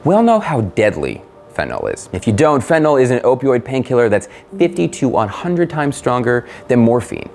We all know how deadly fentanyl is. If you don't, fentanyl is an opioid painkiller that's 50 to 100 times stronger than morphine.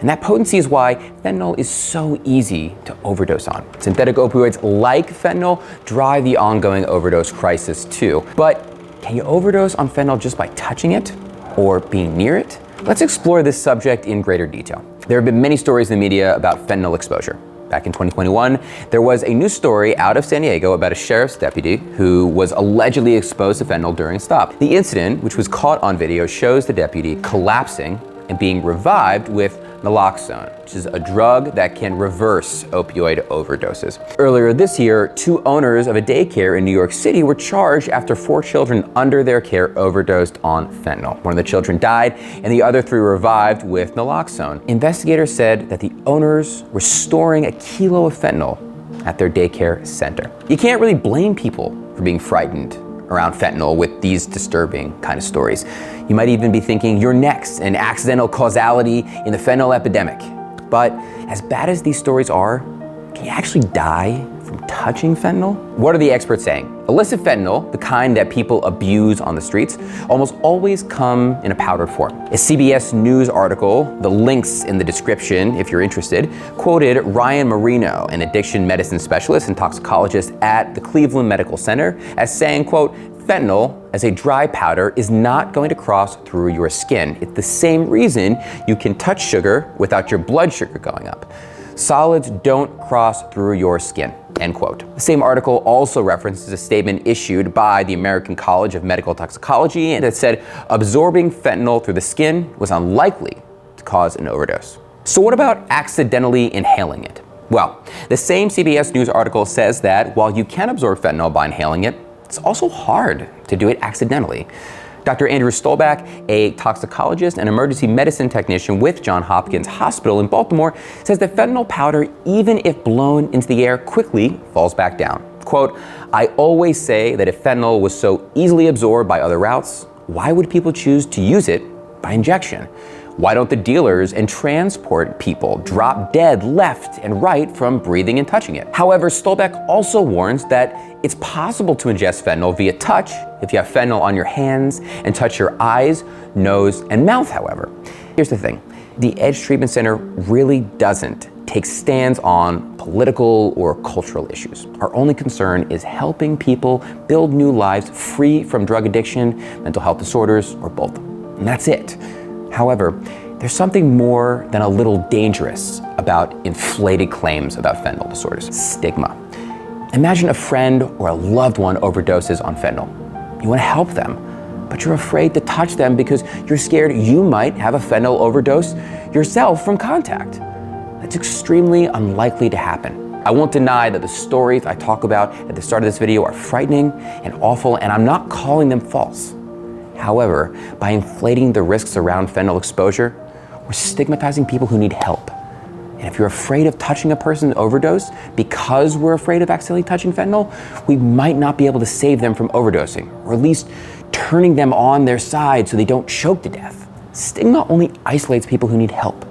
And that potency is why fentanyl is so easy to overdose on. Synthetic opioids like fentanyl drive the ongoing overdose crisis too. But can you overdose on fentanyl just by touching it or being near it? Let's explore this subject in greater detail. There have been many stories in the media about fentanyl exposure. Back in 2021, there was a news story out of San Diego about a sheriff's deputy who was allegedly exposed to fentanyl during a stop. The incident, which was caught on video, shows the deputy collapsing and being revived with naloxone, which is a drug that can reverse opioid overdoses. Earlier this year, 2 owners of a daycare in New York City were charged after 4 children under their care overdosed on fentanyl. One of the children died and the other 3 revived with naloxone. Investigators said that the owners were storing a kilo of fentanyl at their daycare center. You can't really blame people for being frightened around fentanyl with these disturbing kind of stories. You might even be thinking you're next, an accidental causality in the fentanyl epidemic. But as bad as these stories are, can you actually die from touching fentanyl? What are the experts saying? Illicit fentanyl, the kind that people abuse on the streets, almost always come in a powdered form. A CBS News article, the links in the description if you're interested, quoted Ryan Marino, an addiction medicine specialist and toxicologist at the Cleveland Medical Center, as saying, quote, "Fentanyl as a dry powder is not going to cross through your skin. It's the same reason you can touch sugar without your blood sugar going up. Solids don't cross through your skin," end quote. The same article also references a statement issued by the American College of Medical Toxicology that said absorbing fentanyl through the skin was unlikely to cause an overdose. So what about accidentally inhaling it? Well, the same CBS News article says that while you can absorb fentanyl by inhaling it, it's also hard to do it accidentally. Dr. Andrew Stolbach, a toxicologist and emergency medicine technician with Johns Hopkins Hospital in Baltimore, says that fentanyl powder, even if blown into the air quickly, falls back down. Quote, "I always say that if fentanyl was so easily absorbed by other routes, why would people choose to use it by injection? Why don't the dealers and transport people drop dead left and right from breathing and touching it?" However, Stolbach also warns that it's possible to ingest fentanyl via touch if you have fentanyl on your hands and touch your eyes, nose, and mouth, however. Here's the thing. The Edge Treatment Center really doesn't take stands on political or cultural issues. Our only concern is helping people build new lives free from drug addiction, mental health disorders, or both. And that's it. However, there's something more than a little dangerous about inflated claims about fentanyl disorders: stigma. Imagine a friend or a loved one overdoses on fentanyl. You want to help them, but you're afraid to touch them because you're scared you might have a fentanyl overdose yourself from contact. That's extremely unlikely to happen. I won't deny that the stories I talk about at the start of this video are frightening and awful, and I'm not calling them false. However, by inflating the risks around fentanyl exposure, we're stigmatizing people who need help. And if you're afraid of touching a person's overdose because we're afraid of accidentally touching fentanyl, we might not be able to save them from overdosing, or at least turning them on their side so they don't choke to death. Stigma only isolates people who need help.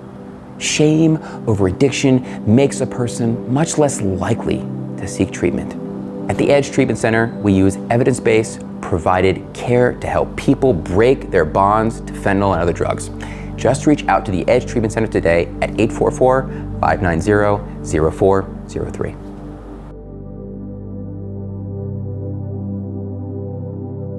Shame over addiction makes a person much less likely to seek treatment. At the Edge Treatment Center, we use evidence-based, provided care to help people break their bonds to fentanyl and other drugs. Just reach out to the Edge Treatment Center today at 844-590-0403.